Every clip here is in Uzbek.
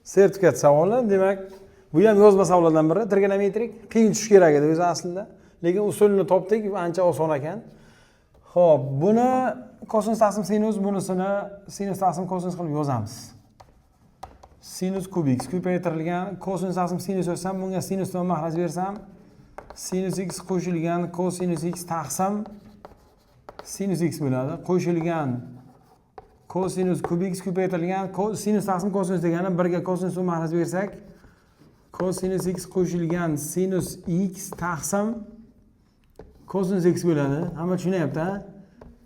sertifikat savoli, demak, bu ham yozma savollardan biri, trigonometrik, qiyin tush kerak edi o'zi aslida. Lekin usulini topdik, ancha oson ekan. Xo'p, buni kosinus taqsim sinus, bunisini sinus taqsim kosinus qilib yozamiz. Sinus kub x ko'paytirilgan kosinus taqsim sinus yozsam, bunga sinusdan mahraj bersam, sinus x qo'shilgan kosinus x taqsim sinus x bo'ladi. Qo'shilgan kosinus kub x ko'paytirilgan sinus taqsim kosinus degani 1 ga kosinusdan mahraj bersak, kosinus x qo'shilgan sinus x taqsim kosinus x bo'ladi. Hamma tushunyapti, ha?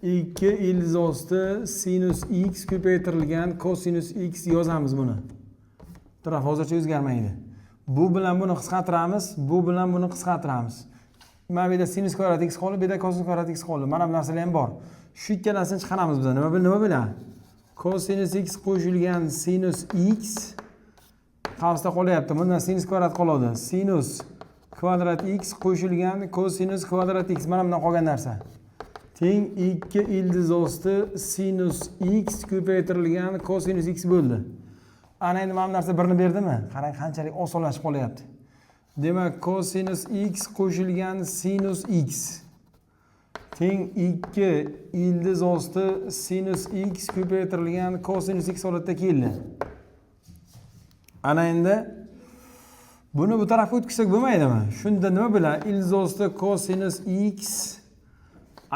2 ildiz osti sinus x ko'paytirilgan kosinus x yozamiz buni. Taraf hozircha o'zgarmaydi. Bu bilan buni qisqartiramiz, bu bilan buni qisqartiramiz. Mana bu yerda sinus kvadrat x qoldi, bu yerda kosinus kvadrat x qoldi. Mana bu narsalar ham bor. Shu ikkalasini chiqaramiz biz. Nima bilan? Kosinus x qo'shilgan sinus x qavsda qolyapti. Bundan sinus kvadrat qoladi. Sinus kvadrat x qo'shilgan kosinus kvadrat x. Mana bundan qolgan narsa. Teng 2 ildiz osti sinus x ko'paytirilgan kosinus x bo'ldi. Ana endi mana bu narsa birni berdimi? Qarang qanchalik osonlashib qolyapti. Demak, kosinus x qo'shilgan sinus x teng 2 ildiz osti sinus x ko'paytirilgan kosinus x holatda keldi. Ana endi buni bu tarafga o'tkazsak bo'lmaydimi? Shunda nima bilan? Ildiz osti kosinus x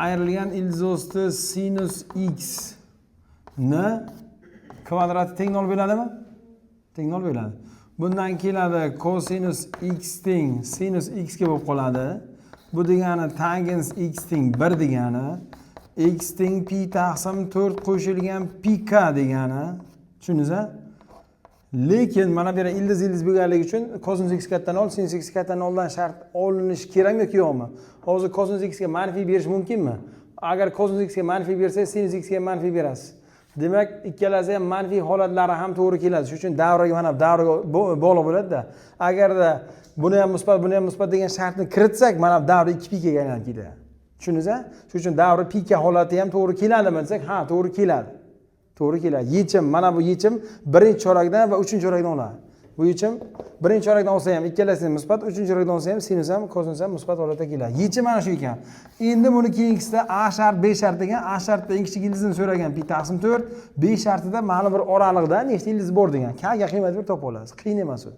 ayrilgan ildiz osti sinus x ni kvadrati teng 0 bo'ladimi? Teng 0 bo'ladi. Bundan keladi kosinus x teng sinus x ga bo'lib qoladi. Bu degani tangens x teng 1 degani, x teng pi taqsim 4 qo'shilgan pi k degani. Tushundingizmi? Lekin mana bu yerda ildiz bo'lganligi uchun kosinus x kattan 0, sinus x kattan 0 dan shart olinishi kerakmi yoki yo'qmi? Hozir kosinus x ga manfiy berish mumkinmi? Agar kosinus x ga manfiy bersangiz, sinus x ga manfiy berasiz. Demak, ikkalasi ham manfiy holatlari ham to'g'ri keladi. Shuning uchun davraga mana davraga bog'liq bo'ladi-da. Agarda buni ham musbat degan shartni kiritsak, mana davra 2 pi ga aylanib ketadi. Tushundingizmi? Shuning uchun davra pi k holati ham to'g'ri keladimi desak, ha, to'g'ri keladi. To'g'ri keladi. Yechim, mana bu yechim birinchi chorakdan va uchinchi chorakdan oladi. Bu yechim birinchi chorakdan olsa ham ikkalasi musbat, uchinchi chorakdan olsa ham sinus ham kosinus ham musbat holatda keladi. Yechim mana shu ekan. Endi buni keyingisida A shart, B shart degan, A shartda eng kichik ildizni so'ragan pi taqsim 4, B shartida ma'lum bir oraliqda nechta ildiz bor degan. K ga qiymat berib topib olasiz. Qiyin emas u.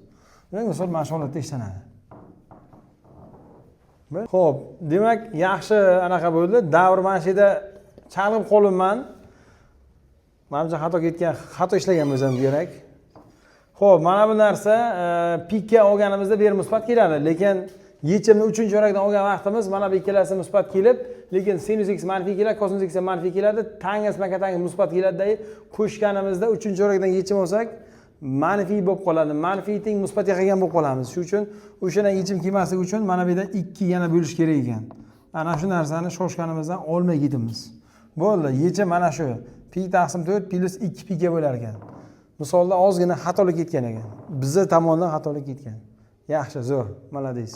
Demak, misol mana shu holatda ishlanadi. Xo'p, demak, yaxshi anaqa bo'ldi. Davr mana shu yerda chalg'ib qolibman. Menimcha xato ishlagan bo'lsam kerak. Xo'p, mana bu narsa pikka olganimizda ber musbat keladi, lekin yechimni 3-chorakdan olgan vaqtimiz mana bu ikkalasi musbat kelib, lekin sinus x manfiy keladi, kosinus x manfiy keladi, tangens makatangens musbat keladi-da, qo'shganimizda 3-chorakdan yechim olsak, manfiy bo'lib qoladi. Manfiy teng musbatga qilgan bo'lib qolamiz. Shuning uchun o'shana yechim kelmasligi uchun mana bu yerda 2 yana bo'lish kerak ekan. Ana shu narsani shoshganimizdan olmay ketamiz. Bo'ldi, yechim mana shu. Pi taqsim 4 plus 2 pi ga bo'lar ekan. Misolda ozgina xatolik ketgan ekan. Bizning tomondan xatolik ketgan. Yaxshi, zo'r, malades.